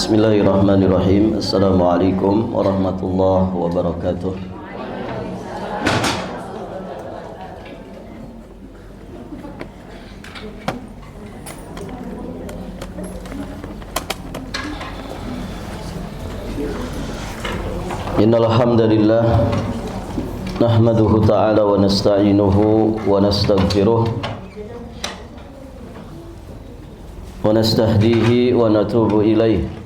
Bismillahirrahmanirrahim. Assalamualaikum warahmatullahi wabarakatuh. Innal hamdalillah nahmaduhu ta'ala wa nasta'inuhu wa nastaghfiruh wa nastahdihi wa natubu ilaih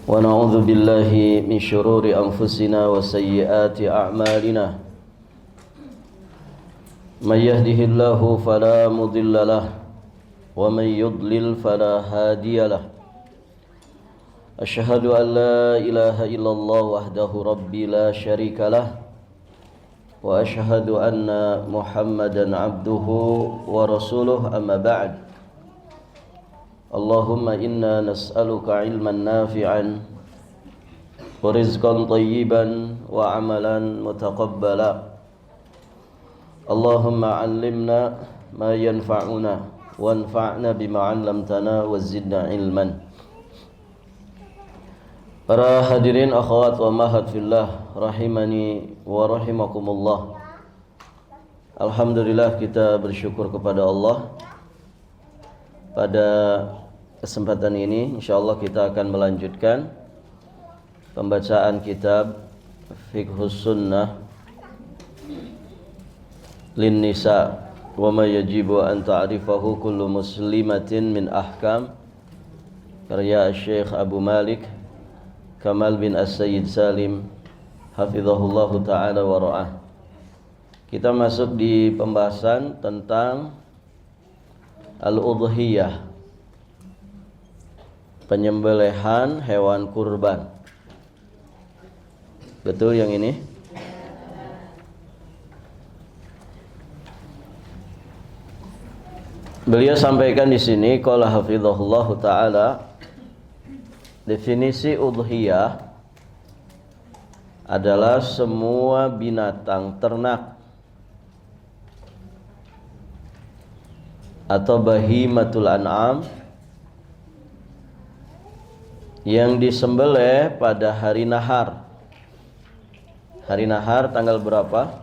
wa na'udzu billahi min syururi anfusina wa sayyiati a'malina may yahdihillahu fala mudilla lahu wa may yudlil fala hadiyalah. Asyhadu an la ilaha illallah wahdahu rabbi la syarika lah wa asyhadu anna Muhammadan abduhu wa rasuluh amma ba'd. Allahumma inna nas'aluka ilman nafi'an wa rizqan tayyiban wa amalan mutaqabbala. Allahumma 'allimna ma yanfa'una wanfa'na bima 'allamtana wa zidna ilman. Para hadirin akhwat wa mahat fillah rahimani wa rahimakumullah. Alhamdulillah, kita bersyukur kepada Allah. Pada kesempatan ini insyaallah kita akan melanjutkan pembacaan kitab Fiqhus Sunnah lin Nisa wa ma yajibu an ta'rifahu kullu muslimatin min ahkam, karya Syekh Abu Malik Kamal bin As-Sayyid Salim hafizahullahu ta'ala wa ra'ah. Kita masuk di pembahasan tentang al-udhiyah, penyembelihan hewan kurban. Betul yang ini? Beliau sampaikan di sini qala hafizahullahu ta'ala, definisi udhiyah adalah semua binatang ternak atau bahimatul an'am yang disembelih pada hari nahar. Hari nahar tanggal berapa?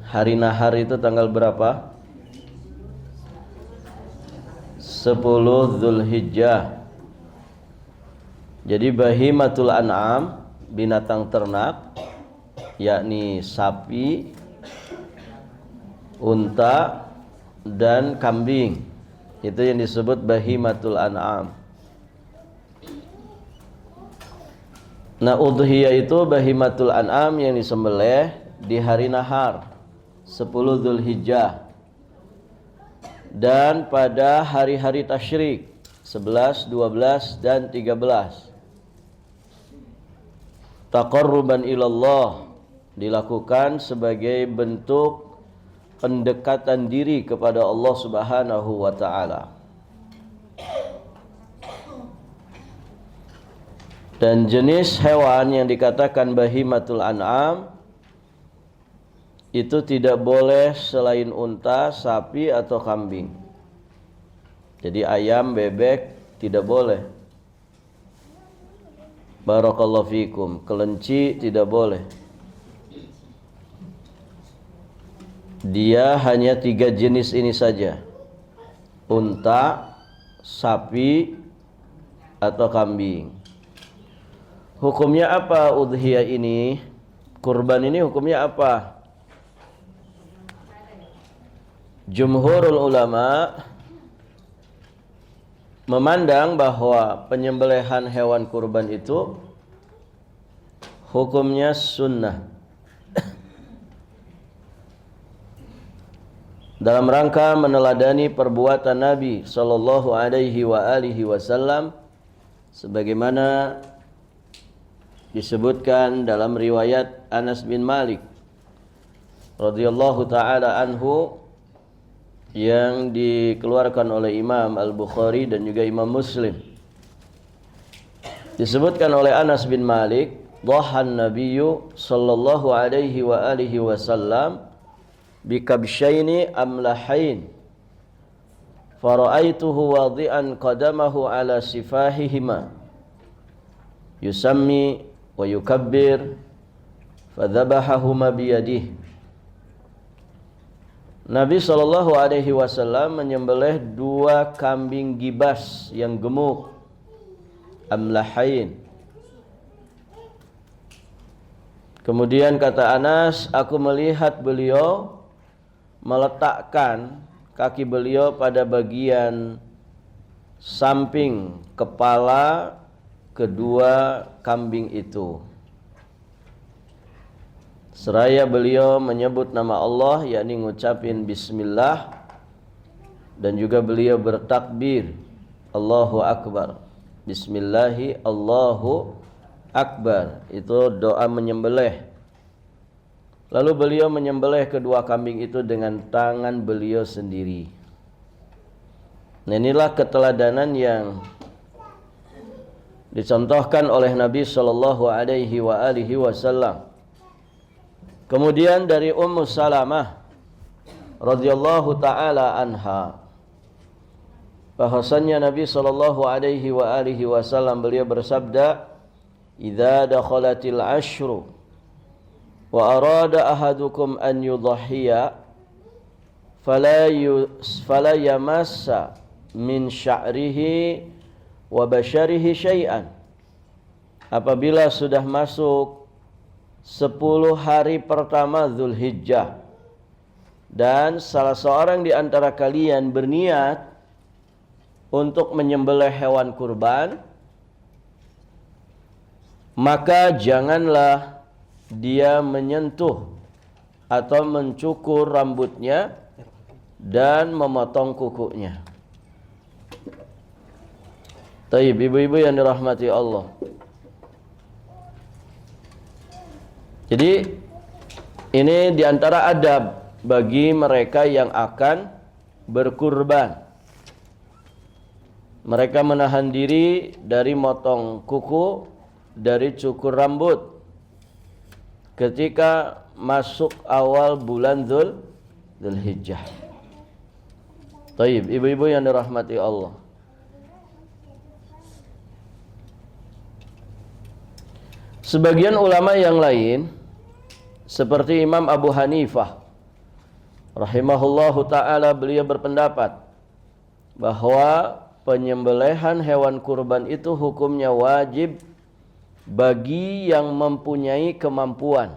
Hari nahar itu tanggal berapa? 10 Zulhijjah. Jadi bahimatul an'am, binatang ternak, yakni sapi, unta, dan kambing, itu yang disebut bahimatul an'am. Nah, udhiyah itu bahimatul an'am yang disembelih di hari nahar 10 Zulhijjah dan pada hari-hari tasyrik 11, 12, dan 13. Taqarruban ilallah, dilakukan sebagai bentuk pendekatan diri kepada Allah Subhanahu wa ta'ala. Dan jenis hewan yang dikatakan bahimatul an'am itu tidak boleh selain unta, sapi, atau kambing. Jadi ayam, bebek tidak boleh. Barakallahu fikum. Kelinci tidak boleh. Dia hanya 3 jenis ini saja: unta, sapi, atau kambing. Hukumnya apa udhiyah ini? Kurban ini hukumnya apa? Jumhurul ulama memandang bahwa penyembelihan hewan kurban itu hukumnya sunnah. Dalam rangka meneladani perbuatan Nabi sallallahu alaihi wa alihi wasallam sebagaimana disebutkan dalam riwayat Anas bin Malik radhiyallahu taala anhu yang dikeluarkan oleh Imam Al-Bukhari dan juga Imam Muslim. Disebutkan oleh Anas bin Malik, dhahan Nabiyyu sallallahu alaihi wa alihi wasallam bikabsyaini amlahain fara'aituhu wadi'an qadamahu ala sifahihima yusammi wa yukabbir fadhabahahuma biyadihi. Nabi SAW menyembelih 2 kambing gibas yang gemuk, amlahain. Kemudian kata Anas, aku melihat beliau meletakkan kaki beliau pada bagian samping kepala kedua kambing itu. Seraya beliau menyebut nama Allah, yakni ngucapin bismillah, dan juga beliau bertakbir Allahu Akbar. Bismillahi Allahu Akbar, itu doa menyembelih. Lalu beliau menyembelih kedua kambing itu dengan tangan beliau sendiri. Nah, inilah keteladanan yang dicontohkan oleh Nabi sallallahu alaihi wasallam. Kemudian dari Ummu Salamah radhiyallahu taala anha, bahwasannya Nabi sallallahu alaihi wasallam beliau bersabda, "Idza dakhalatil ashru wa arada ahadukum an yudhhiya fala yamassa min sya'rihi wa basyarihi syai'an." Apabila sudah masuk 10 hari pertama Dzulhijjah dan salah seorang di antara kalian berniat untuk menyembelih hewan kurban, maka janganlah dia menyentuh atau mencukur rambutnya dan memotong kukunya. Taib, ibu-ibu yang dirahmati Allah. Jadi ini diantara adab bagi mereka yang akan berkurban. Mereka menahan diri dari motong kuku, dari cukur rambut ketika masuk awal bulan Dzulhijjah. Taib, ibu-ibu yang dirahmati Allah. Sebagian ulama yang lain seperti Imam Abu Hanifah rahimahullahu ta'ala, beliau berpendapat bahwa penyembelihan hewan kurban itu hukumnya wajib bagi yang mempunyai kemampuan.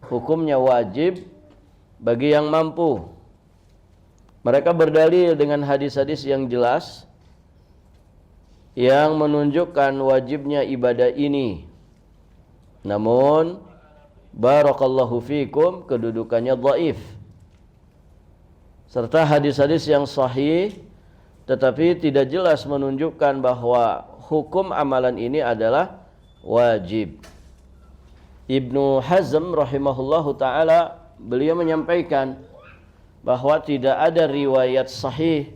Hukumnya wajib bagi yang mampu. Mereka berdalil dengan hadis-hadis yang jelas yang menunjukkan wajibnya ibadah ini. Namun barakallahu fikum, kedudukannya dhaif. Serta hadis-hadis yang sahih tetapi tidak jelas menunjukkan bahwa hukum amalan ini adalah wajib. Ibnu Hazm rahimahullahu ta'ala, beliau menyampaikan bahwa tidak ada riwayat sahih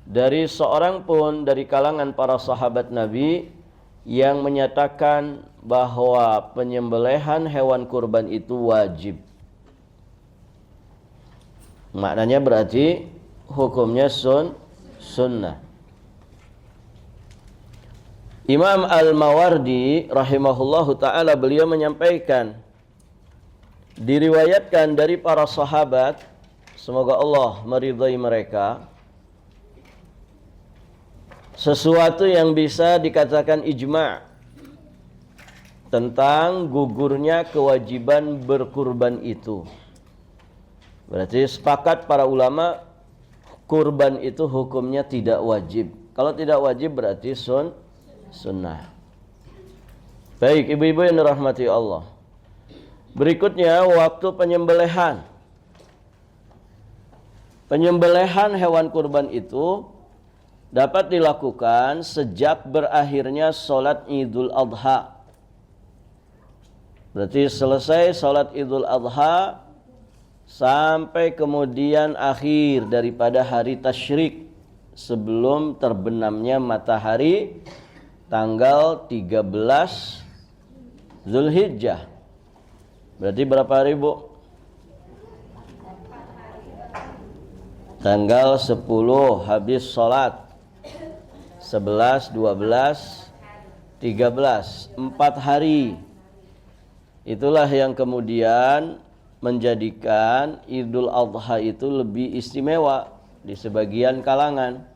dari seorang pun dari kalangan para sahabat Nabi yang menyatakan bahwa penyembelihan hewan kurban itu wajib. Maknanya berarti hukumnya sunnah. Imam Al-Mawardi rahimahullahu ta'ala, beliau menyampaikan, diriwayatkan dari para sahabat, semoga Allah meridhai mereka, sesuatu yang bisa dikatakan ijma' tentang gugurnya kewajiban berkurban itu. Berarti sepakat para ulama, kurban itu hukumnya tidak wajib. Kalau tidak wajib berarti sunnah. Baik, ibu-ibu yang dirahmati Allah. Berikutnya waktu penyembelihan. Penyembelihan hewan kurban itu dapat dilakukan sejak berakhirnya sholat Idul Adha. Berarti selesai sholat Idul Adha sampai kemudian akhir daripada hari tasyrik, sebelum terbenamnya matahari tanggal 13 Dzulhijjah. Berarti berapa hari, Bu? Tanggal 10 habis sholat, 11, 12, 13, 4 hari. Itulah yang kemudian menjadikan Idul Adha itu lebih istimewa di sebagian kalangan.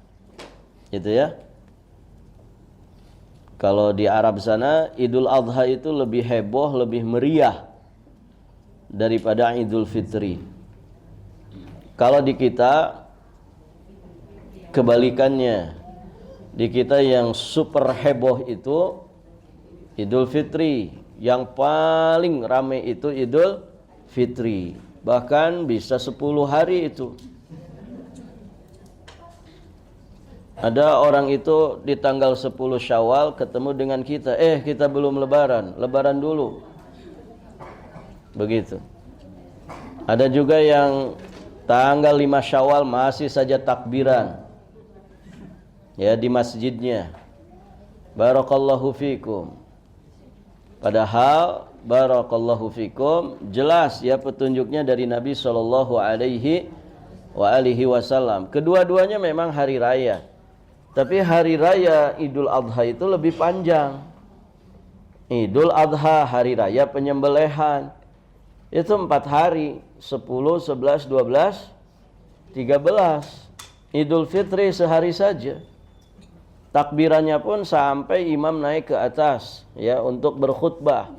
Gitu ya. Kalau di Arab sana Idul Adha itu lebih heboh, lebih meriah daripada Idul Fitri. Kalau di kita kebalikannya. Di kita yang super heboh itu Idul Fitri, yang paling ramai itu Idul Fitri. Bahkan bisa 10 hari itu. Ada orang itu di tanggal 10 Syawal ketemu dengan kita, kita belum lebaran, lebaran dulu. Begitu. Ada juga yang tanggal 5 Syawal masih saja takbiran. Ya, di masjidnya. Barakallahu fikum. Padahal barakallahu fikum jelas ya petunjuknya dari Nabi sallallahu alaihi wasallam. Kedua-duanya memang hari raya. Tapi hari raya Idul Adha itu lebih panjang. Idul Adha hari raya penyembelihan. Itu 4 hari, 10, 11, 12, 13. Idul Fitri sehari saja. Takbirannya pun sampai imam naik ke atas ya untuk berkhutbah.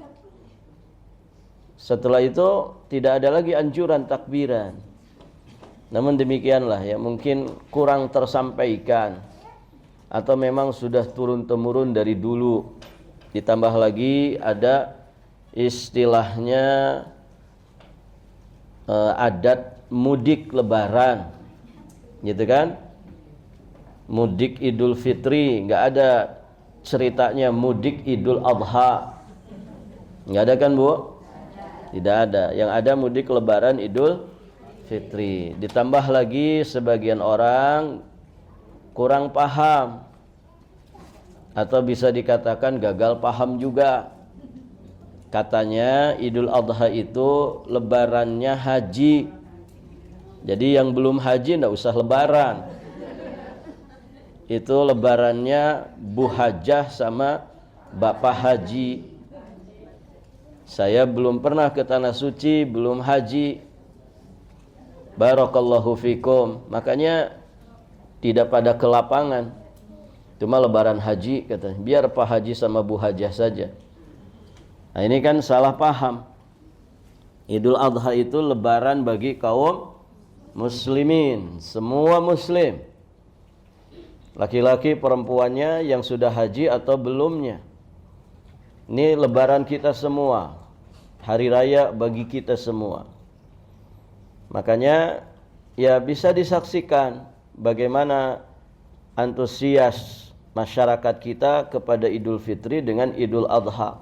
Setelah itu tidak ada lagi anjuran takbiran. Namun demikianlah ya, mungkin kurang tersampaikan atau memang sudah turun-temurun dari dulu. Ditambah lagi ada istilahnya adat mudik lebaran, gitu kan? Mudik Idul Fitri, nggak ada ceritanya mudik Idul Adha. Nggak ada kan Bu? Tidak ada. Yang ada mudik lebaran Idul Fitri. Ditambah lagi sebagian orang kurang paham atau bisa dikatakan gagal paham juga. Katanya Idul Adha itu lebarannya haji. Jadi yang belum haji nggak usah lebaran. Itu lebarannya Bu Hajah sama Bapak Haji. Saya belum pernah ke Tanah Suci, belum haji. Barakallahu fikum. Makanya tidak pada ke lapangan. Cuma lebaran haji katanya. Biar Pak Haji sama Bu Hajah saja. Nah ini kan salah paham. Idul Adha itu lebaran bagi kaum muslimin, semua muslim. Laki-laki perempuannya yang sudah haji atau belumnya. Ini lebaran kita semua. Hari raya bagi kita semua. Makanya ya bisa disaksikan bagaimana antusias masyarakat kita kepada Idul Fitri dengan Idul Adha.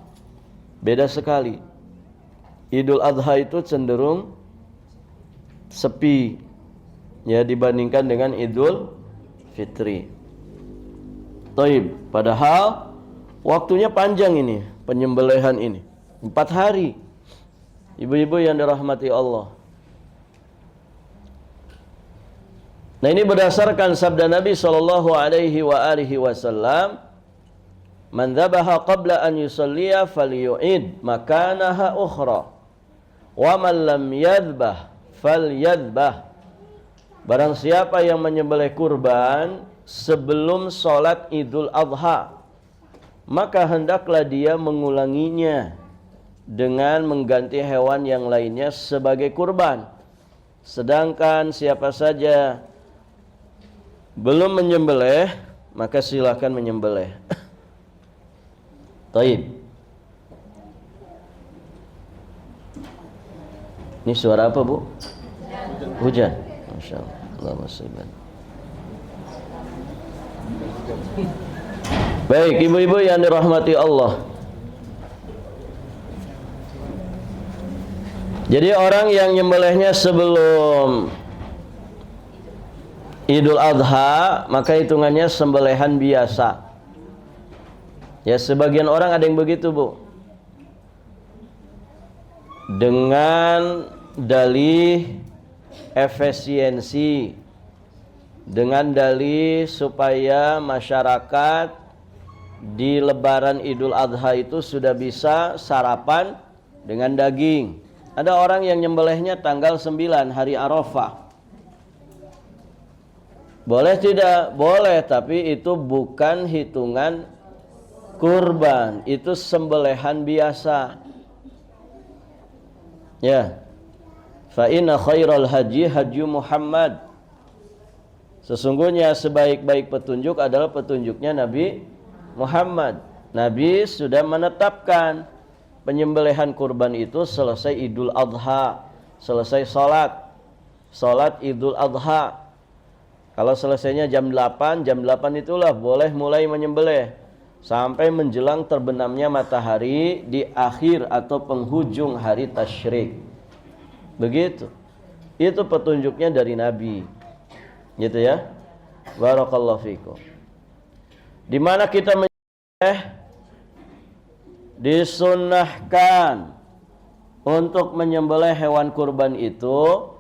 Beda sekali. Idul Adha itu cenderung sepi ya dibandingkan dengan Idul Fitri. Taib, padahal waktunya panjang ini, penyembelihan ini 4 hari. Ibu-ibu yang dirahmati Allah. Nah ini berdasarkan sabda Nabi sallallahu alaihi wasallam, "Man dzabaha qabla an yusalliya falyu'id makanaha ukhra. Wa man lam yadhbah falyadhbah." Barang siapa yang menyembelih kurban sebelum sholat Idul Adha, maka hendaklah dia mengulanginya dengan mengganti hewan yang lainnya sebagai kurban. Sedangkan siapa saja belum menyembelih, maka silakan menyembelih. Taib. Ini suara apa Bu? Hujan. Masya Allah. Allahumma sholli. Baik, ibu-ibu yang dirahmati Allah. Jadi orang yang nyembelihnya sebelum Idul Adha, maka hitungannya sembelihan biasa. Ya, sebagian orang ada yang begitu, Bu. Dengan dalih efisiensi, dengan dalih supaya masyarakat di lebaran Idul Adha itu sudah bisa sarapan dengan daging. Ada orang yang nyembelihnya tanggal 9 hari Arafah. Boleh tidak? Boleh, tapi itu bukan hitungan kurban, itu sembelihan biasa. Ya. Fa inna khairal haji haji Muhammad. Sesungguhnya sebaik-baik petunjuk adalah petunjuknya Nabi Muhammad. Nabi sudah menetapkan penyembelihan kurban itu selesai Idul Adha, selesai salat Idul Adha. Kalau selesainya jam 8 itulah boleh mulai menyembelih sampai menjelang terbenamnya matahari di akhir atau penghujung hari tasyrik. Begitu. Itu petunjuknya dari Nabi. Gitu ya. Barakallahu fikum. Di mana kita menyembelih disunnahkan untuk menyembelih hewan kurban itu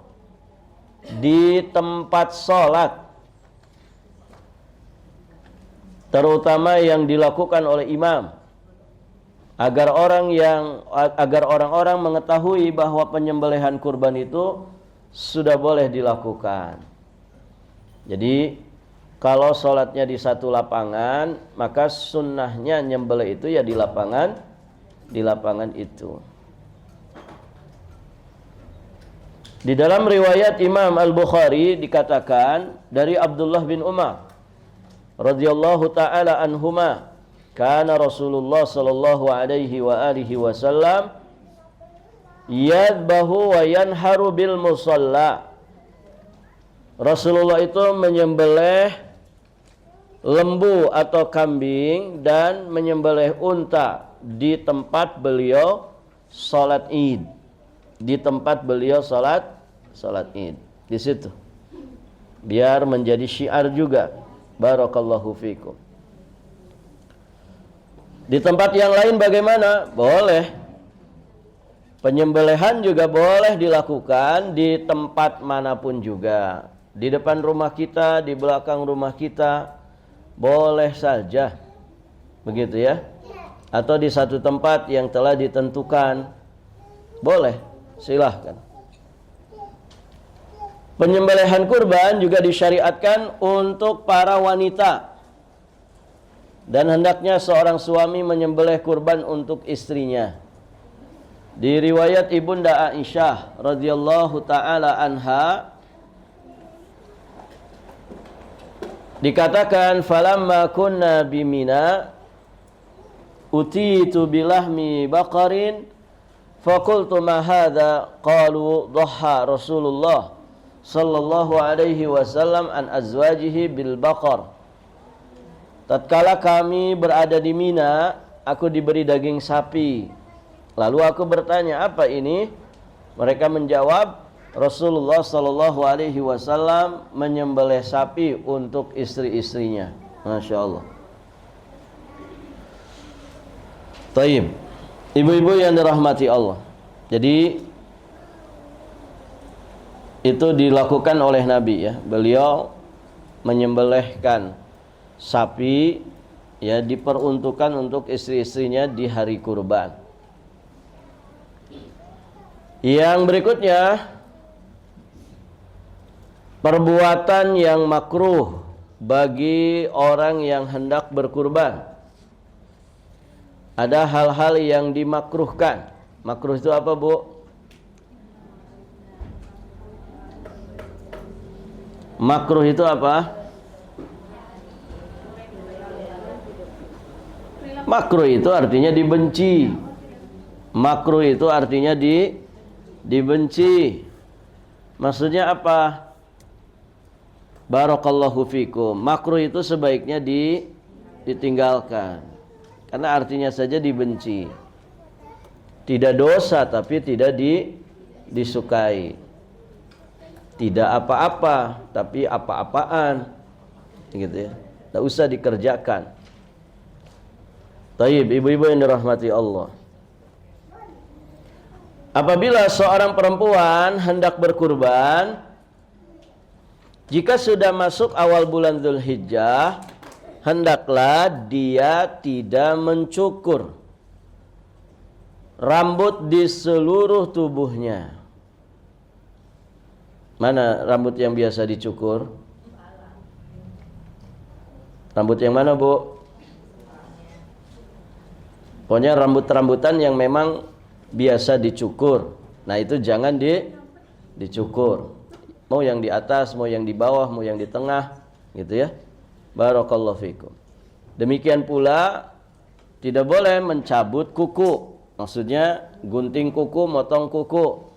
di tempat sholat, terutama yang dilakukan oleh imam, agar orang-orang mengetahui bahwa penyembelihan kurban itu sudah boleh dilakukan. Jadi kalau sholatnya di satu lapangan, maka sunnahnya nyembelih itu ya di lapangan itu. Di dalam riwayat Imam Al-Bukhari dikatakan dari Abdullah bin Umar radhiyallahu taala anhuma, kana Rasulullah sallallahu alaihi wa alihi wasallam yadbahu wa yanharu bil musalla. Rasulullah itu menyembelih lembu atau kambing dan menyembelih unta di tempat beliau salat Id. Di tempat beliau salat Id. Di situ. Biar menjadi syiar juga. Barakallahu fikum. Di tempat yang lain bagaimana? Boleh. Penyembelihan juga boleh dilakukan di tempat manapun juga. Di depan rumah kita, di belakang rumah kita, boleh saja. Begitu ya. Atau di satu tempat yang telah ditentukan. Boleh. Silahkan. Penyembelihan kurban juga disyariatkan untuk para wanita. Dan hendaknya seorang suami menyembelih kurban untuk istrinya. Di riwayat Ibunda Aisyah radhiyallahu taala anha dikatakan, falamma kunna bimina utitu bilahmi baqarin faqultu ma hadha, qalu dhaha Rasulullah sallallahu alaihi wasallam an azwajihi bil baqar. Tatkala kami berada di Mina, aku diberi daging sapi. Lalu aku bertanya, apa ini? Mereka menjawab, Rasulullah sallallahu alaihi wasallam menyembelih sapi untuk istri-istrinya. Masya Allah. Taib. Ibu-ibu yang dirahmati Allah. Jadi itu dilakukan oleh Nabi ya. Beliau menyembelihkan sapi ya, diperuntukkan untuk istri-istrinya di hari kurban. Yang berikutnya, perbuatan yang makruh bagi orang yang hendak berkurban. Ada hal-hal yang dimakruhkan. Makruh itu apa, Bu? Makruh itu apa? Makruh itu artinya dibenci. Makruh itu artinya dibenci. Maksudnya apa? Barakallahu fikum. Makruh itu sebaiknya ditinggalkan. Karena artinya saja dibenci. Tidak dosa tapi tidak disukai. Tidak apa-apa tapi apa-apaan. Gitu ya. Tidak usah dikerjakan. Taib, ibu-ibu yang dirahmati Allah. Apabila seorang perempuan hendak berkurban, Jika sudah masuk awal bulan Dzulhijjah, hendaklah dia tidak mencukur rambut di seluruh tubuhnya. Mana rambut yang biasa dicukur? Rambut yang mana, Bu? Pokoknya rambut-rambutan yang memang biasa dicukur. Nah, itu jangan dicukur. Mau yang di atas, mau yang di bawah, mau yang di tengah, gitu ya. Barakallahu fikum. Demikian pula tidak boleh mencabut kuku. Maksudnya gunting kuku, motong kuku.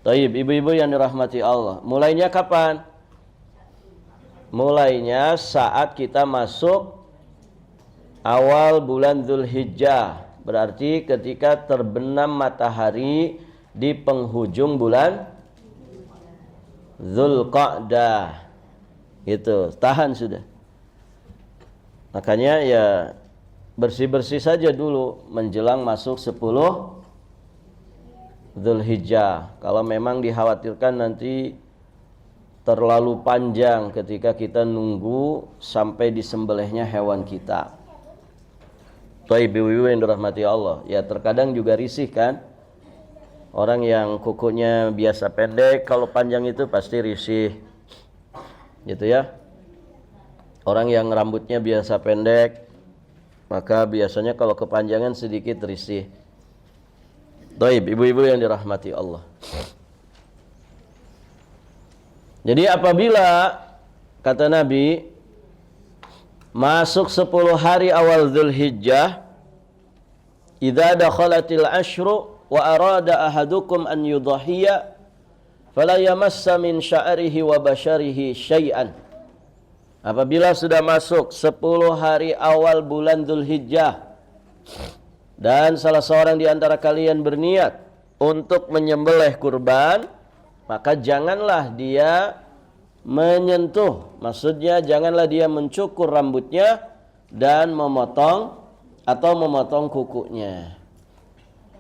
Taib, ibu-ibu yang dirahmati Allah. Mulainya kapan? Mulainya saat kita masuk awal bulan Dzulhijjah. Berarti ketika terbenam matahari di penghujung bulan Dzulqa'dah. Gitu, tahan sudah. Makanya ya bersih-bersih saja dulu menjelang masuk 10 Dzulhijjah. Kalau memang dikhawatirkan nanti terlalu panjang ketika kita nunggu sampai disembelihnya hewan kita. Baik, ibu-ibu yang dirahmati Allah, ya terkadang juga risih kan? Orang yang kukunya biasa pendek, kalau panjang itu pasti risih. Gitu ya. Orang yang rambutnya biasa pendek, maka biasanya kalau kepanjangan sedikit risih. Baik, ibu-ibu yang dirahmati Allah. Jadi apabila kata Nabi masuk 10 hari awal Dzulhijjah, idza dakhalatil ashru wa arada ahadukum an yudhhiya fala yamassa min sya'rihi wa basharihi syai'an. Apabila sudah masuk 10 hari awal bulan Dzulhijjah dan salah seorang di antara kalian berniat untuk menyembelih kurban, maka janganlah dia menyentuh, maksudnya janganlah dia mencukur rambutnya dan memotong kukunya.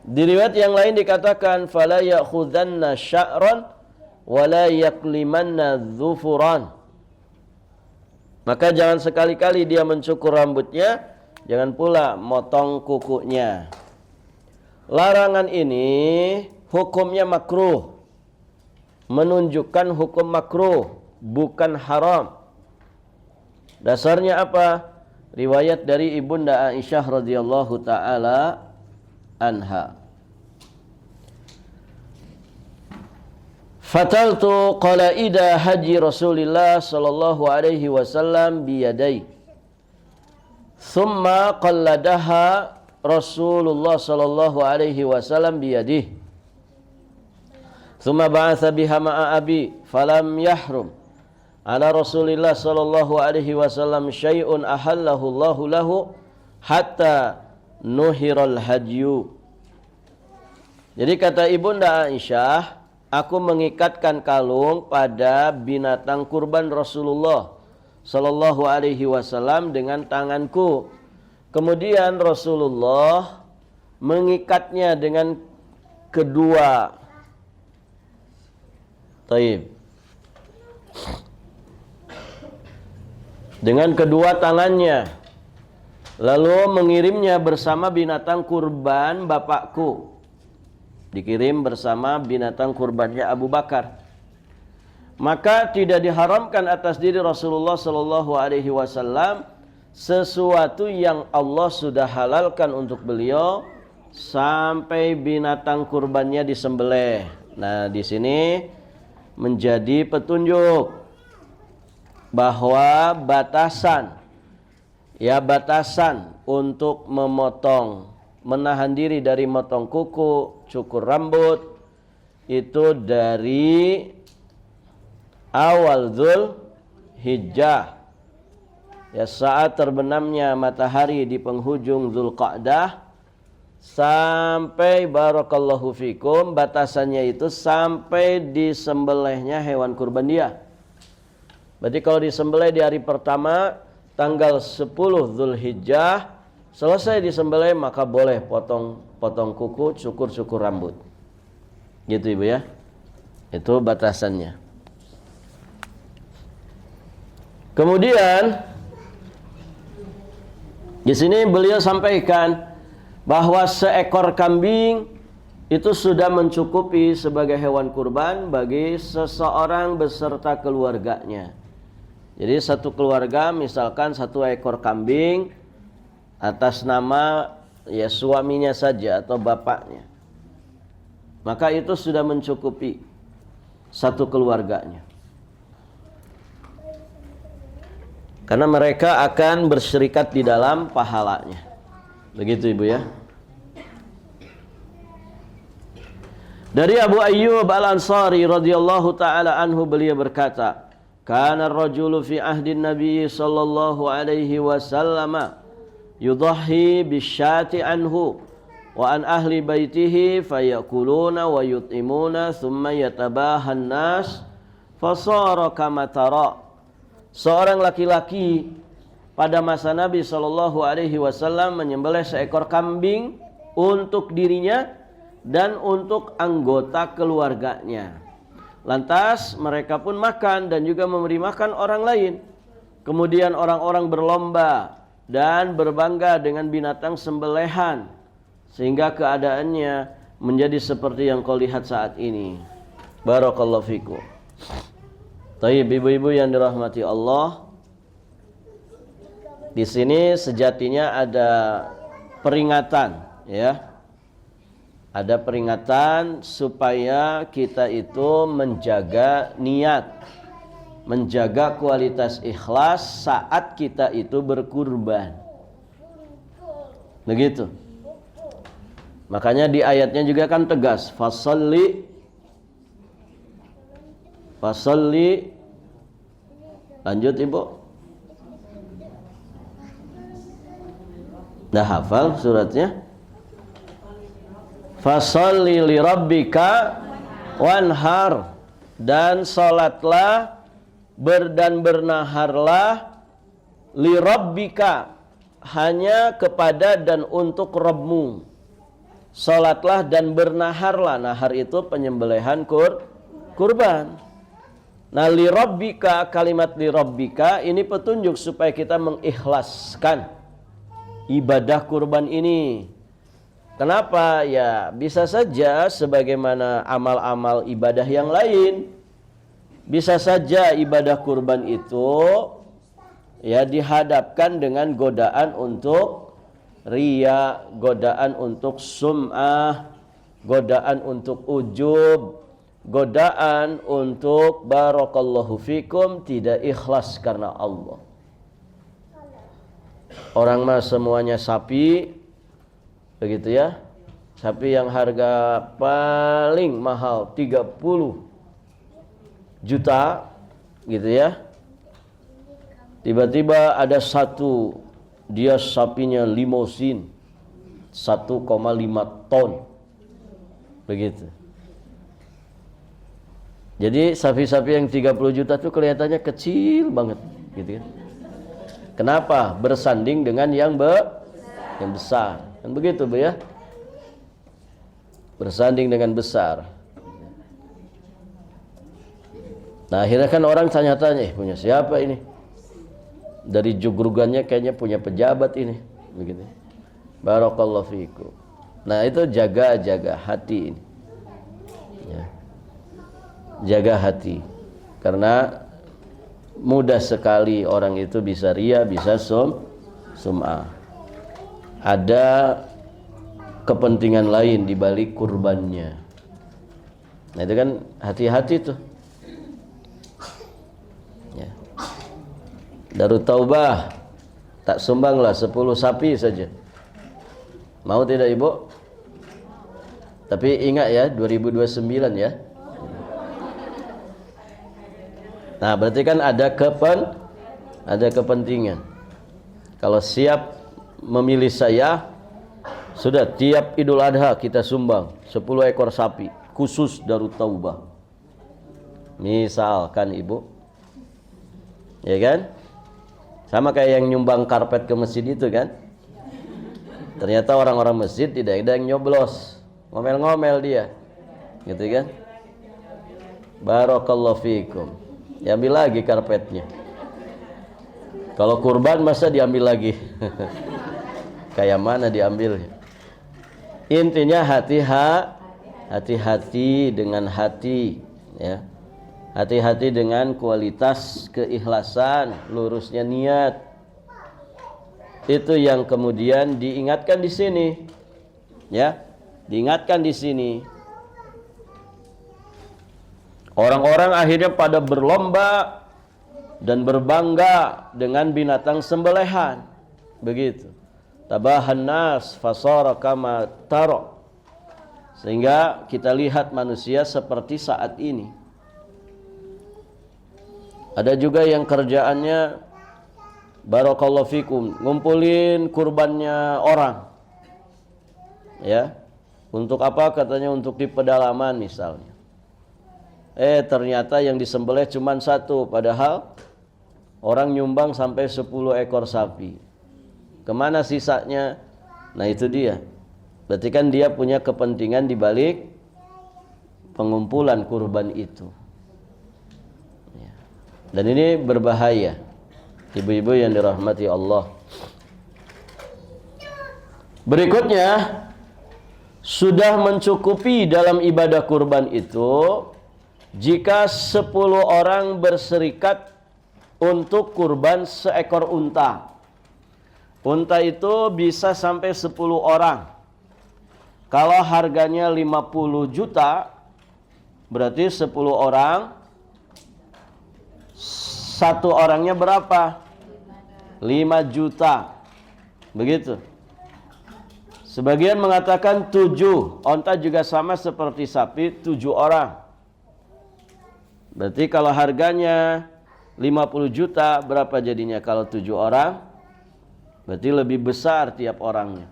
Di riwayat yang lain dikatakan fala ya'khudanna sya'ran wa la yaklimanna dhufuran. Maka jangan sekali-kali dia mencukur rambutnya, jangan pula motong kukunya. Larangan ini hukumnya makruh. Menunjukkan hukum makruh, bukan haram. Dasarnya apa? Riwayat dari Ibunda Aisyah radhiyallahu taala anha. Fataltu qalaida haji Rasulillah sallallahu alaihi wasallam biyadai. Thumma qalladaha Rasulullah sallallahu alaihi wasallam biyadihi. Thumma ba'atha biha ma'a abi falam yahrum ala Rasulillah sallallahu alaihi wasallam syai'un ahallahu Allahu lahu hatta nuhiral hadyu. Jadi kata Ibunda Aisyah, aku mengikatkan kalung pada binatang kurban Rasulullah sallallahu alaihi wasallam dengan tanganku. Kemudian Rasulullah mengikatnya dengan kedua dengan kedua tangannya, lalu mengirimnya bersama binatang kurban bapakku. Dikirim bersama binatang kurbannya Abu Bakar. Maka tidak diharamkan atas diri Rasulullah sallallahu alaihi wasallam sesuatu yang Allah sudah halalkan untuk beliau sampai binatang kurbannya disembelih. Nah, di sini menjadi petunjuk bahwa batasan untuk memotong, menahan diri dari motong kuku, cukur rambut itu dari awal Dzulhijjah, ya saat terbenamnya matahari di penghujung Dzulqa'dah sampai barakallahu fikum, batasannya itu sampai disembelihnya hewan kurban dia. Berarti kalau disembelih di hari pertama tanggal 10 Dzulhijjah, selesai disembelih maka boleh potong kuku, cukur rambut. Gitu Ibu ya. Itu batasannya. Kemudian di sini beliau sampaikan bahwa seekor kambing itu sudah mencukupi sebagai hewan kurban bagi seseorang beserta keluarganya. Jadi satu keluarga misalkan satu ekor kambing atas nama ya suaminya saja atau bapaknya, maka itu sudah mencukupi satu keluarganya. Karena mereka akan berserikat di dalam pahalanya. Begitu Ibu ya. Dari Abu Ayyub Al-Ansari radhiyallahu taala anhu beliau berkata, "Kana ar-rajulu fi ahdi an-nabiy sallallahu alaihi wasallam yudahhi bisyati anhu wa an ahli baitihi fayakuluna wa yut'imuna thumma yatabaha an-nas fasara kama tara." Seorang laki-laki pada masa Nabi sallallahu alaihi wasallam menyembelih seekor kambing untuk dirinya dan untuk anggota keluarganya. Lantas mereka pun makan dan juga memberi makan orang lain. Kemudian orang-orang berlomba dan berbangga dengan binatang sembelihan, sehingga keadaannya menjadi seperti yang kau lihat saat ini. Barakallahu fikum. Taib, ibu-ibu yang dirahmati Allah, di sini sejatinya ada peringatan, ya. Ada peringatan supaya kita itu menjaga niat, menjaga kualitas ikhlas saat kita itu berkurban. Begitu. Makanya di ayatnya juga kan tegas, fasalli. Lanjut Ibu. Dah hafal suratnya? Fasalli li rabbika wanhar, dan salatlah dan bernaharlah li rabbika, hanya kepada dan untuk Rabbmu. Salatlah dan bernaharlah. Nahar itu penyembelihan kurban. Nah, li rabbika, kalimat li rabbika ini petunjuk supaya kita mengikhlaskan ibadah kurban ini. Kenapa? Ya bisa saja sebagaimana amal-amal ibadah yang lain. Bisa saja ibadah kurban itu ya dihadapkan dengan godaan untuk riya, godaan untuk sum'ah, godaan untuk ujub, godaan untuk barakallahu fikum tidak ikhlas karena Allah. Orang mah semuanya sapi, begitu ya. Sapi yang harga paling mahal 30 juta gitu ya. Tiba-tiba ada satu, dia sapinya limosin 1,5 ton. Begitu. Jadi sapi-sapi yang 30 juta itu kelihatannya kecil banget gitu kan. Kenapa? Bersanding dengan yang besar. Kan begitu Bu ya? Bersanding dengan besar. Nah, akhirnya kan orang tanya-tanya, punya siapa ini? Dari jugrugannya kayaknya punya pejabat ini, begitu. Barakallahu fikum. Nah, itu jaga hati ini. Ya. Jaga hati. Karena mudah sekali orang itu bisa riya, bisa sum'ah. Ada kepentingan lain di balik kurbannya. Nah, itu kan hati-hati tuh. Ya. Darut Taubah tak sumbanglah 10 sapi saja. Mau tidak Ibu? Tapi ingat ya, 2029 ya. Nah, berarti kan ada kepentingan. Kalau siap memilih saya, sudah tiap Idul Adha kita sumbang 10 ekor sapi khusus Darut Taubah. Misalkan Ibu, ya kan? Sama kayak yang nyumbang karpet ke masjid itu kan. Ternyata orang-orang masjid tidak ada yang nyoblos, ngomel-ngomel dia, gitu kan? Barakallahu fikum. Ya, ambil lagi karpetnya. Kalau kurban masa diambil lagi? Kayak mana diambil? Intinya hati-hati dengan hati, ya. Hati-hati dengan kualitas keikhlasan, lurusnya niat. Itu yang kemudian diingatkan di sini. Ya, diingatkan di sini. Orang-orang akhirnya pada berlomba dan berbangga dengan binatang sembelihan. Begitu. Tabahan nas fasara kama tara. Sehingga kita lihat manusia seperti saat ini. Ada juga yang kerjaannya barakallahu fikum, ngumpulin kurbannya orang. Ya. Untuk apa? Katanya untuk di pedalaman misalnya. Ternyata yang disembelih cuma satu, padahal orang nyumbang sampai 10 ekor sapi. Kemana sisanya? Nah itu dia. Berarti kan dia punya kepentingan di balik pengumpulan kurban itu. Ya. Dan ini berbahaya. Ibu-ibu yang dirahmati Allah. Berikutnya, sudah mencukupi dalam ibadah kurban itu jika 10 orang berserikat untuk kurban seekor unta. Unta itu bisa sampai 10 orang. Kalau harganya 50 juta, berarti 10 orang, satu orangnya berapa? 5 juta. Begitu. Sebagian mengatakan 7. Unta juga sama seperti sapi, 7 orang. Berarti kalau harganya 50 juta, berapa jadinya kalau 7 orang? Berarti lebih besar tiap orangnya.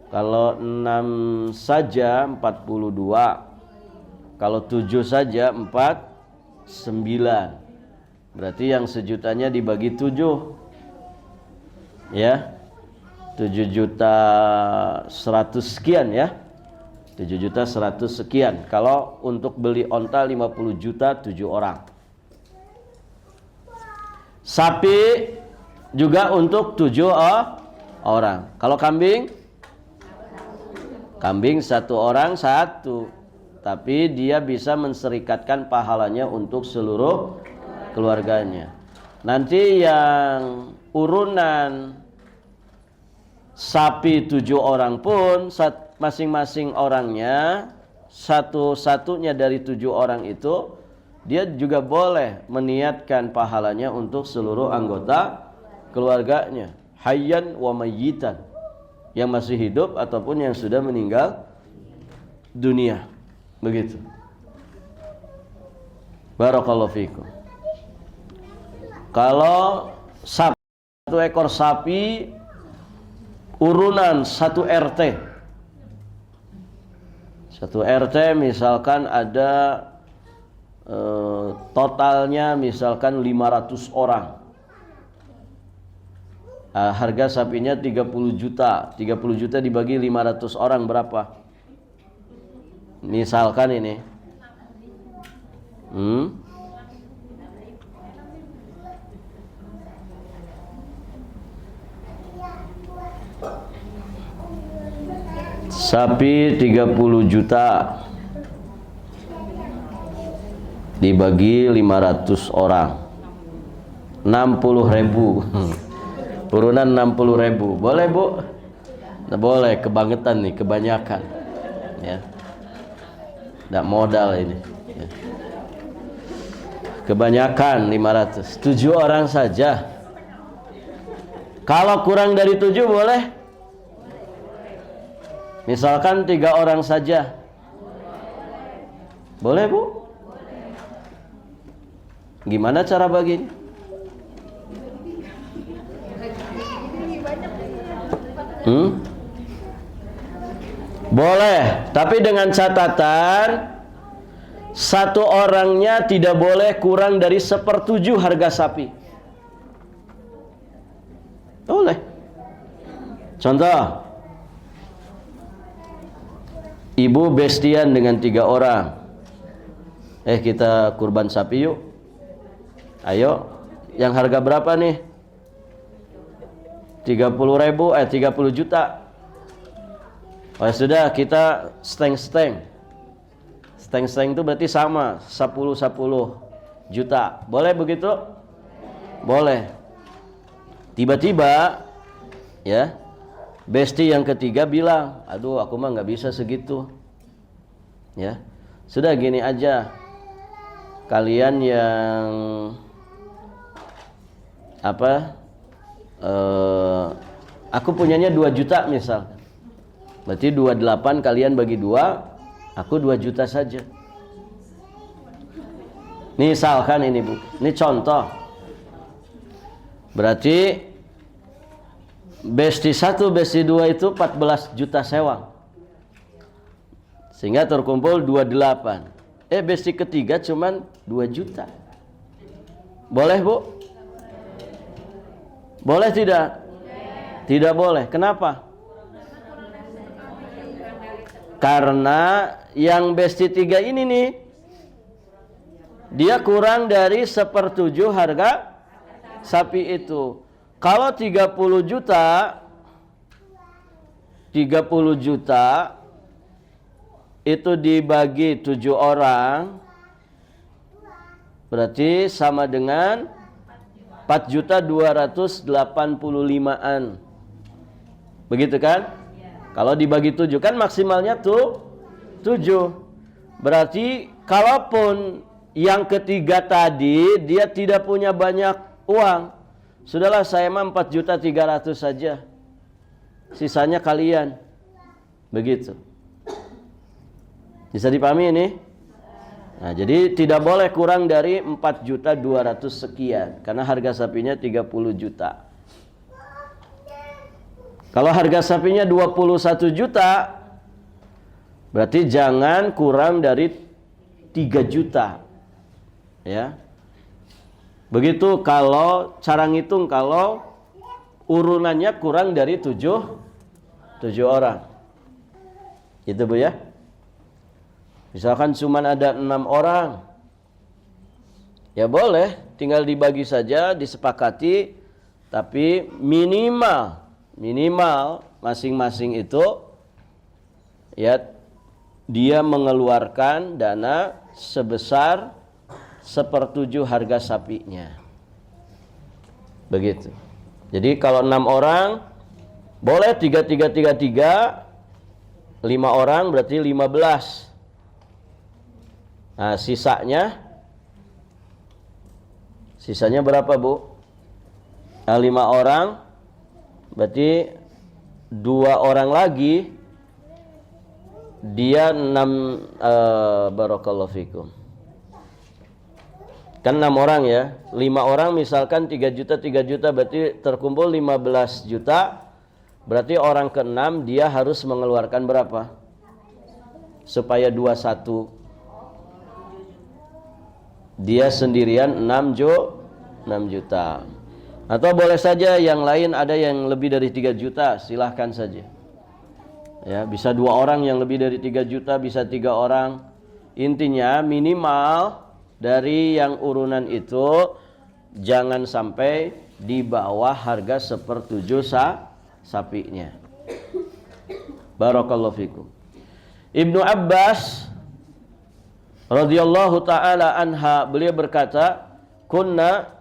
Kalau 6 saja 42. Kalau 7 saja 49. Berarti yang sejutanya dibagi 7. Ya. 7 juta 100 sekian ya. 7 juta 100 sekian. Kalau untuk beli onta 50 juta 7 orang. Sapi juga untuk 7 orang. Kalau kambing? Kambing 1 orang 1. Tapi dia bisa menserikatkan pahalanya untuk seluruh keluarganya. Nanti yang urunan sapi 7 orang pun masing-masing orangnya satu-satunya dari 7 orang itu dia juga boleh meniatkan pahalanya untuk seluruh anggota keluarganya, hayyan wa mayyitan, yang masih hidup ataupun yang sudah meninggal dunia. Begitu. Barakallahu fikum. Kalau sapi, 1 ekor sapi urunan 1 RT. 1 RT misalkan ada totalnya misalkan 500 orang. Harga sapinya 30 juta. 30 juta dibagi 500 orang berapa? Misalkan ini. Sapi 30 juta dibagi 500 orang, 60.000. Urunan 60.000. Boleh bu? Nah, boleh, kebangetan nih, kebanyakan ya. Nggak modal ini ya. Kebanyakan 500. 7 orang saja. Kalau kurang dari 7 boleh? Misalkan 3 orang saja. Boleh bu? Gimana cara baginya? Boleh, tapi dengan catatan 1 orangnya tidak boleh kurang dari 1/7 harga sapi. Boleh. Contoh, ibu bestian dengan 3 orang. Kita kurban sapi yuk. Ayo, Yang harga berapa nih? 30 juta. Oh ya sudah, kita steng-steng. Steng-steng itu berarti sama 10 juta. Boleh begitu? Boleh. Tiba-tiba ya, besti yang ketiga bilang, aduh aku mah nggak bisa segitu. Ya, sudah gini aja. Kalian yang aku punyanya 2 juta misal. Berarti 28 kalian bagi 2, aku 2 juta saja. Misalkan ini Bu, ini contoh. Berarti besti 1, besti 2 itu 14 juta sewang. Sehingga terkumpul 28. Besti ketiga cuman 2 juta. Boleh Bu? Boleh tidak? Tidak boleh. Kenapa? Karena yang besti 3 ini nih, dia kurang dari 1/7 harga sapi itu. Kalau 30 juta itu dibagi 7 orang, berarti sama dengan 4.285.000-an. Begitu kan? Kalau dibagi 7 kan maksimalnya tuh 7. Berarti kalaupun yang ketiga tadi dia tidak punya banyak uang, sudahlah saya mah 4.300.000 saja. Sisanya kalian. Begitu. Bisa dipahami ini? Nah, jadi tidak boleh kurang dari 4.200.000 sekian karena harga sapinya 30 juta. Kalau harga sapinya 21 juta, berarti jangan kurang dari 3 juta. Ya. Begitu kalau cara ngitung kalau urunannya kurang dari 7 orang. Itu Bu ya. Misalkan cuma ada 6 orang. Ya boleh, tinggal dibagi saja, disepakati, tapi minimal masing-masing itu ya dia mengeluarkan dana sebesar 1/7 harga sapinya. Begitu. Jadi kalau 6 orang boleh 3, 5 orang berarti 15. Nah, sisanya berapa Bu? 5 orang berarti 2 orang lagi dia 6 barakallahu fikum. Kan 6 orang ya. 5 orang misalkan 3 juta berarti terkumpul 15 juta. Berarti orang ke-6 dia harus mengeluarkan berapa? Supaya 21. Dia sendirian 6 juta. Atau boleh saja yang lain ada yang lebih dari 3 juta, silahkan saja. Ya, bisa 2 orang yang lebih dari 3 juta, bisa 3 orang. Intinya minimal dari yang urunan itu jangan sampai di bawah harga 1/7 sapinya. Barakallahu fikum. Ibnu Abbas radhiyallahu taala anha beliau berkata, "Kunna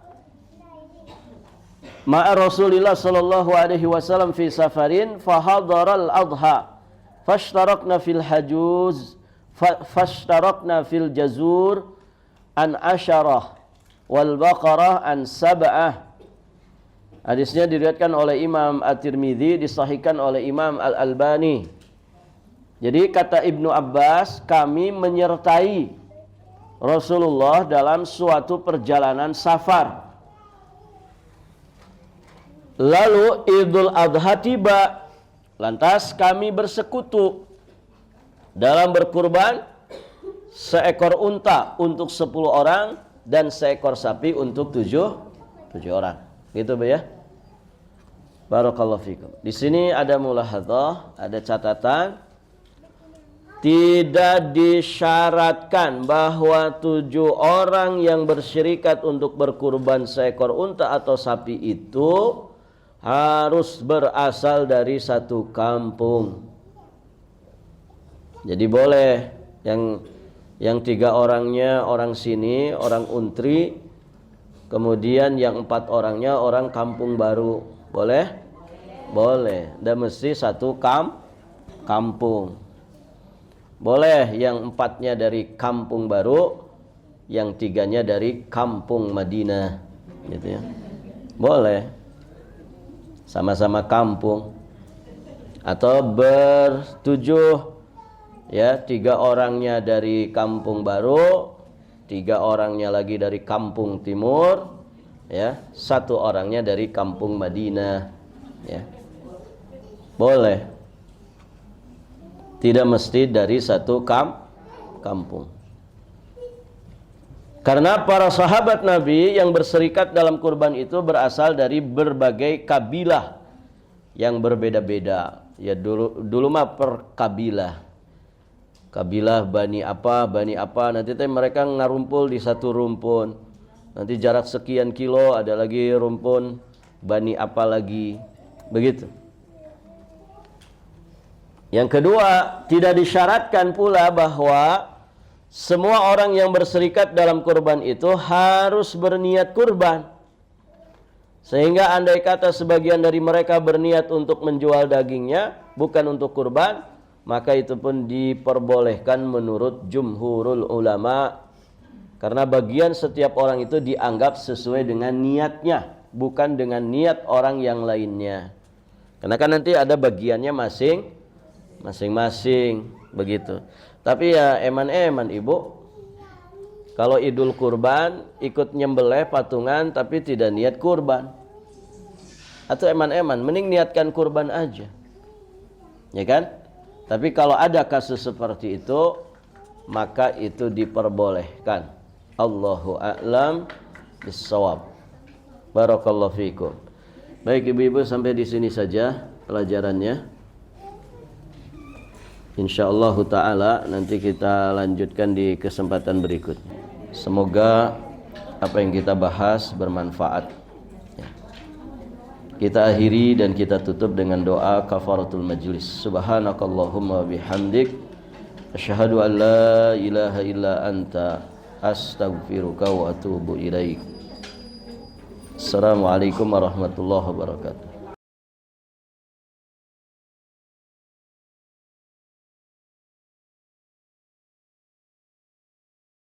ma'a Rasulillah sallallahu alaihi wasallam fi safarin fahadaral adha fashtarakna fil hajuz fashtarakna fil jazur an asyarah wal baqarah an sab'ah." Hadisnya diriwayatkan oleh Imam At-Tirmidzi, disahihkan oleh Imam Al-Albani. Jadi kata Ibnu Abbas, kami menyertai Rasulullah dalam suatu perjalanan safar. Lalu Idul Adha tiba, lantas kami bersekutu dalam berkurban seekor unta untuk 10 orang dan seekor sapi untuk 7 orang. Gitu Bu ya. Barakallahu fikum. Di sini ada mulahadzah, ada catatan. tidak disyaratkan bahwa 7 orang yang bersyirikat untuk berkurban seekor unta atau sapi itu harus berasal dari satu kampung. Jadi boleh yang 3 orangnya orang sini, orang Untri, kemudian yang 4 orangnya orang kampung baru. Boleh? Boleh. Dan mesti satu kampung. Boleh yang 4-nya dari kampung baru, yang 3-nya dari kampung Madinah, gitu ya. Boleh. Sama-sama kampung. Atau bertujuh, ya, 3 orangnya dari kampung baru, 3 orangnya lagi dari kampung timur, ya, 1 orangnya dari kampung Madinah, ya. Boleh. Tidak mesti dari satu kampung. Karena para sahabat Nabi yang berserikat dalam kurban itu berasal dari berbagai kabilah yang berbeda-beda. Ya dulu mah per kabilah. Kabilah Bani apa, nanti mereka ngarumpul di satu rumpun. Nanti jarak sekian kilo ada lagi rumpun Bani apa lagi. Begitu. Yang kedua, tidak disyaratkan pula bahwa semua orang yang berserikat dalam kurban itu harus berniat kurban. Sehingga andai kata sebagian dari mereka berniat untuk menjual dagingnya, bukan untuk kurban, maka itu pun diperbolehkan menurut jumhurul ulama. Karena bagian setiap orang itu dianggap sesuai dengan niatnya, bukan dengan niat orang yang lainnya. Karena kan nanti ada bagiannya masing-masing begitu. Tapi ya eman-eman ibu, kalau idul kurban ikut nyembelih patungan tapi tidak niat kurban, atau eman-eman mending niatkan kurban aja, ya kan? Tapi kalau ada kasus seperti itu, maka itu diperbolehkan. Allahu a'lam bissawab. Barakallahu fikum. Baik ibu-ibu, sampai di sini saja pelajarannya. InsyaAllah ta'ala nanti kita lanjutkan di kesempatan berikutnya. Semoga apa yang kita bahas bermanfaat. Kita akhiri dan kita tutup dengan doa kafaratul majlis. Subhanakallahumma bihamdik, asyhadu an la ilaha illa anta, astaghfiruka wa atubu ilaik. Assalamualaikum warahmatullahi wabarakatuh.